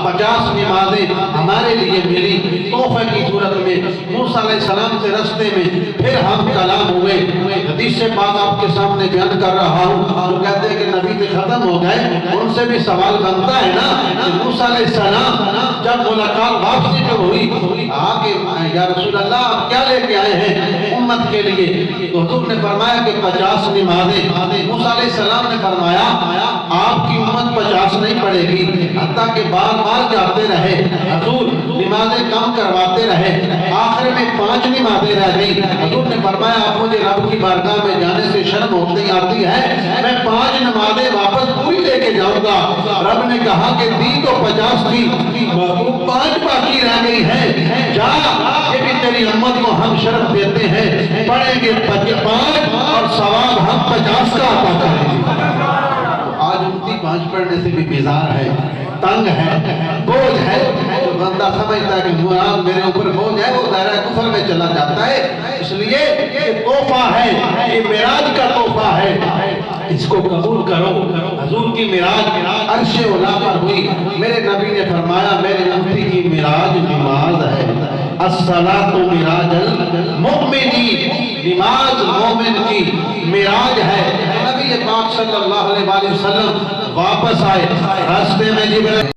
50 नमाजें हमारे लिए मिली तोहफे की सूरत में। मूसा अलैहिस्सलाम से रस्ते में फिर हम कलाम हुए। हदीस से बात आपके सामने बयान कर रहा हूँ। तो कहते हैं कि नबी से खत्म हो गए, उनसे भी सवाल बनता है ना कि मूसा अलैहिस्सलाम जब मुलाकात वापसी पे हुई, आके या रसूल अल्लाह आप क्या लेके आए हैं उम्मत के लिए? तो हुजूर ने फरमाया कि 50 नमाजें। मूसा अलैहिस्सलाम ने फरमाया आपकी उम्मत 50 नहीं पड़ेगी, हत्ता कि बार बार जाते रहे हुजूर, नमाजें कम करवाते रहे, आखिर में 5 नमाजें रह गई। हुजूर ने फरमाया आप मुझे रब की बारगाह में जाने से शर्म होती आती है, मैं 5 नमाजें वापस पूरी लेके जाऊंगा। रब ने कहा कि दी तो 50 थी, 5 बाकी रह गई है, जा ये भी तेरी उम्मत को हम शर्फ देते हैं, पढ़ेंगे 5 और सवाब हम 50 का अता करेंगे। आज उनकी 5 पढ़ने से भी बेजार है, तंग है, बोझ है। तो बंदा समझता है कि मुराद मेरे ऊपर बोझ है, वो दायरा कुफर में चला जाता है। इसलिए ये तोहफा है, ये मिराज का तोहफा है, इसको कबूल करो। हुजूर की मिराज अर्शे उला पर हुई। मेरे नबी ने फरमाया मेरे उम्मती की मिराज नमाज है। अस्सलातु मिराजुल मुमिनी, नमाज मोमिन की मिराज है। नबी पाक सल्लल्लाहु अलैहि वसल्लम वापस आए, रास्ते में जिब्राइल